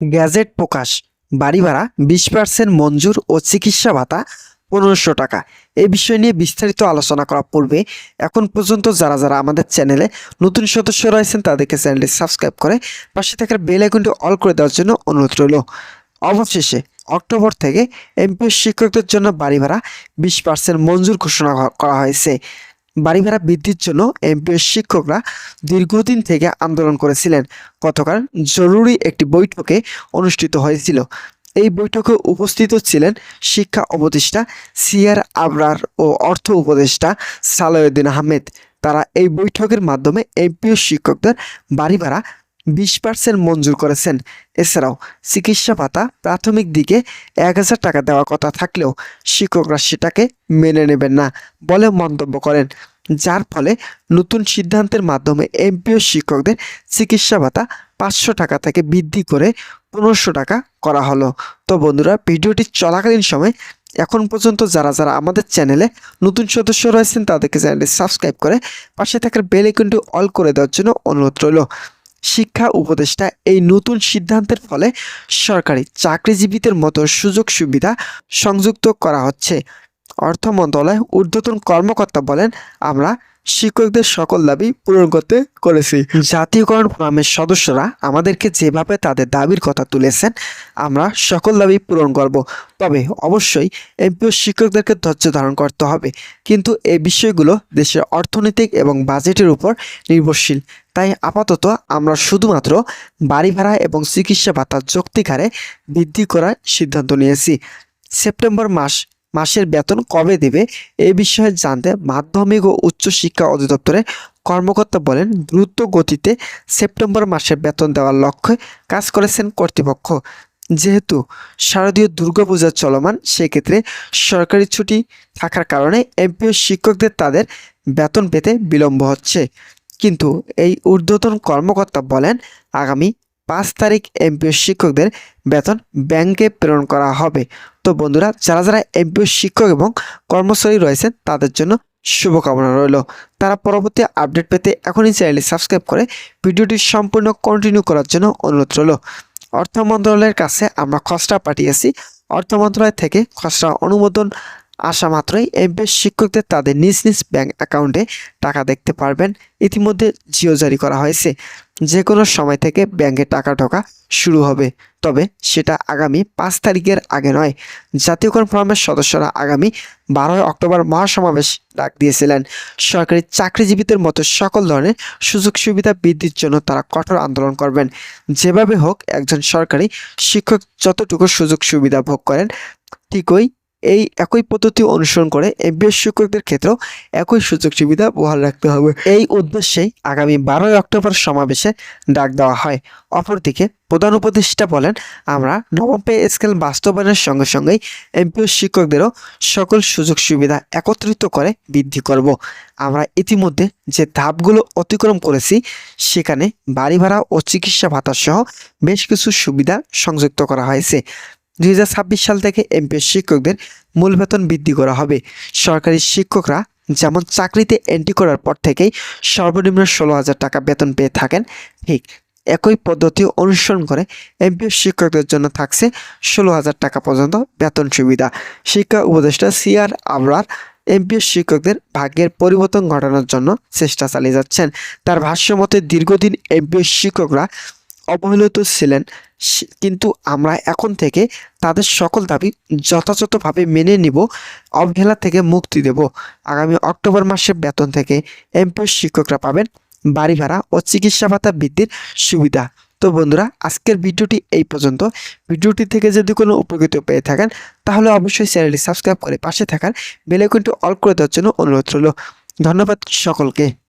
Gadget প্রকাশ, বাড়ি ভাড়া 20% মঞ্জুর ও চিকিৎসা ভাতা 1500 টাকা। এই বিষয় নিয়ে বিস্তারিত আলোচনা করা পূর্বে এখন পর্যন্ত যারা যারা আমাদের চ্যানেলে নতুন সদস্য রয়েছেন তাদেরকে চ্যানেলটি সাবস্ক্রাইব করে পাশে থাকার বেল আইকনটি অল করে দেওয়ার জন্য অনুরোধ রইল। অবশেষে অক্টোবর থেকে এমপিও শিক্ষকদের জন্য বাড়ি ভাড়া 20% মঞ্জুর ঘোষণা করা হয়েছে। বাড়ি ভাড়া বৃদ্ধির জন্য এমপিও শিক্ষকরা দীর্ঘদিন থেকে আন্দোলন করেছিলেন। গতকাল জরুরি একটি বৈঠকে অনুষ্ঠিত হয়েছিল। এই বৈঠকে উপস্থিত ছিলেন শিক্ষা উপদেষ্টা সিআর আবরার ও অর্থ উপদেষ্টা সালাউদ্দিন আহমেদ। তারা এই বৈঠকের মাধ্যমে এমপিও শিক্ষকদের বাড়ি ভাড়া 20% মঞ্জুর করেছেন। এছাড়াও চিকিৎসা ভাতা প্রাথমিক দিকে 1000 টাকা দেওয়ার কথা থাকলেও শিক্ষকরা সেটাকে মেনে নেবেন না বলে মন্তব্য করেন, যার ফলে নতুন সিদ্ধান্তের মাধ্যমে এমপিও শিক্ষকদের চিকিৎসা ভাতা 500 টাকা থেকে বৃদ্ধি করে 1500 টাকা করা হলো। তো বন্ধুরা, ভিডিওটি চলাকালীন সময় এখন পর্যন্ত যারা যারা আমাদের চ্যানেলে নতুন সদস্য রয়েছেন তাদেরকে চ্যানেলটি সাবস্ক্রাইব করে পাশে থাকার বেল আইকনটি অল করে দেওয়ার জন্য অনুরোধ রইল। শিক্ষা উপদেষ্টা এই নতুন সিদ্ধান্তের ফলে সরকারি চাকরিজীবীদের মতো সুযোগ সুবিধা সংযুক্ত করা হচ্ছে। অর্থ মন্ত্রণালয়ের ঊর্ধ্বতন কর্মকর্তা বলেন, আমরা শিক্ষকদের সকল দাবি পূরণ করতে করেছি। জাতীয়করণ ফোরামের সদস্যরা আমাদেরকে যেভাবে তাদের দাবির কথা তুলেছেন, আমরা সকল দাবি পূরণ করব। তবে অবশ্যই এমপিও শিক্ষকদেরকে ধৈর্য ধারণ করতে হবে, কিন্তু এই বিষয়গুলো দেশের অর্থনৈতিক এবং বাজেটের উপর নির্ভরশীল। তাই আপাতত আমরা শুধুমাত্র বাড়ি ভাড়া এবং চিকিৎসা ভাতা যৌক্তিক হারে বৃদ্ধি করার সিদ্ধান্ত নিয়েছি। সেপ্টেম্বর মাসের বেতন কবে দেবে এই বিষয়ে জানতে মাধ্যমিক ও উচ্চ শিক্ষা অধিদপ্তরের কর্মকর্তা বলেন, দ্রুত গতিতে সেপ্টেম্বর মাসের বেতন দেওয়ার লক্ষ্যে কাজ করেছেন কর্তৃপক্ষ। যেহেতু শারদীয় দুর্গাপূজা চলমান, সেক্ষেত্রে সরকারি ছুটি থাকার কারণে এমপিও শিক্ষকদের তাদের বেতন পেতে বিলম্ব হচ্ছে। কিন্তু এই ঊর্ধ্বতন কর্মকর্তা বলেন, আগামী 5 তারিখ এমপিও শিক্ষকদের বেতন ব্যাংকে প্রেরণ করা হবে। তো বন্ধুরা, যারা যারা এমপিও শিক্ষক এবং কর্মচারী রয়েছেন তাদের জন্য শুভকামনা রইল। তারা পরবর্তী আপডেট পেতে এখনই চ্যানেলটি সাবস্ক্রাইব করে ভিডিওটি সম্পূর্ণ কন্টিনিউ করার জন্য অনুরোধ রইল। অর্থ মন্ত্রণালয়ের কাছে আমরা খসড়া পাঠিয়েছি। অর্থ মন্ত্রণালয় থেকে খসড়া অনুমোদন আসা মাত্রই এমপিও শিক্ষকদের তাদের নিজ নিজ ব্যাংক অ্যাকাউন্টে টাকা দেখতে পারবেন। ইতিমধ্যে জিও জারি করা হয়েছে, যে কোনো সময় থেকে ব্যাংকে টাকা ঢোকা শুরু হবে, তবে সেটা আগামী 5 তারিখের আগে নয়। জাতীয়করণ ফোরামের সদস্যরা আগামী 12 অক্টোবর মহাসমাবেশ ডাক দিয়েছিলেন। সরকারি চাকরিজীবীদের মতো সকল ধরনের সুযোগ সুবিধা বৃদ্ধির জন্য তারা কঠোর আন্দোলন করবেন। যেভাবে হোক একজন সরকারি শিক্ষক যতটুকু সুযোগ সুবিধা ভোগ করেন, ঠিকই এই একই পদ্ধতি অনুসরণ করে এমপিও শিক্ষকদের ক্ষেত্রেও একই সুযোগ সুবিধা বহাল রাখতে হবে। এই উদ্দেশ্যেই আগামী 12 অক্টোবর সমাবেশে ডাক দেওয়া হয়। অপরদিকে প্রধান উপদেষ্টা বলেন, আমরা নবম পে স্কেল বাস্তবায়নের সঙ্গে সঙ্গেই এমপিও শিক্ষকদেরও সকল সুযোগ সুবিধা একত্রিত করে বৃদ্ধি করব। আমরা ইতিমধ্যে যে ধাপগুলো অতিক্রম করেছি সেখানে বাড়ি ভাড়া ও চিকিৎসা ভাতা সহ বেশ কিছু সুবিধা সংযুক্ত করা হয়েছে। 2026 সাল থেকে এমপিও শিক্ষকদের মূল বেতন বৃদ্ধি করা হবে। সরকারি শিক্ষকরা যেমন চাকরিতে এন্ট্রি করার পর থেকেই সর্বনিম্ন 16,000 টাকা বেতন পেয়ে থাকেন, ঠিক একই পদ্ধতি অনুসরণ করে এমপিও শিক্ষকদের জন্য থাকছে 16,000 টাকা পর্যন্ত বেতন সুবিধা। শিক্ষা উপদেষ্টা সিআর আবরার এমপিও শিক্ষকদের ভাগ্যের পরিবর্তন ঘটানোর জন্য চেষ্টা চালিয়ে যাচ্ছেন। তার ভাষ্য মতে, দীর্ঘদিন এমপিও শিক্ষকরা অবহেলিত ছিলেন, কিন্তু আমরা এখন থেকে তাদের সকল দাবি যথাযথভাবে মেনে নিব, অবহেলা থেকে মুক্তি দেব। আগামী অক্টোবর মাসের বেতন থেকে এমপিও শিক্ষকরা পাবেন বাড়ি ভাড়া ও চিকিৎসা ভাতা বৃদ্ধির সুবিধা। তো বন্ধুরা, আজকের ভিডিওটি এই পর্যন্ত। ভিডিওটি থেকে যদি কোনো উপকৃত পেয়ে থাকেন তাহলে অবশ্যই চ্যানেলটি সাবস্ক্রাইব করে পাশে থাকার বেল আইকনটি অল করে দেওয়ার জন্য অনুরোধ রইল। ধন্যবাদ সকলকে।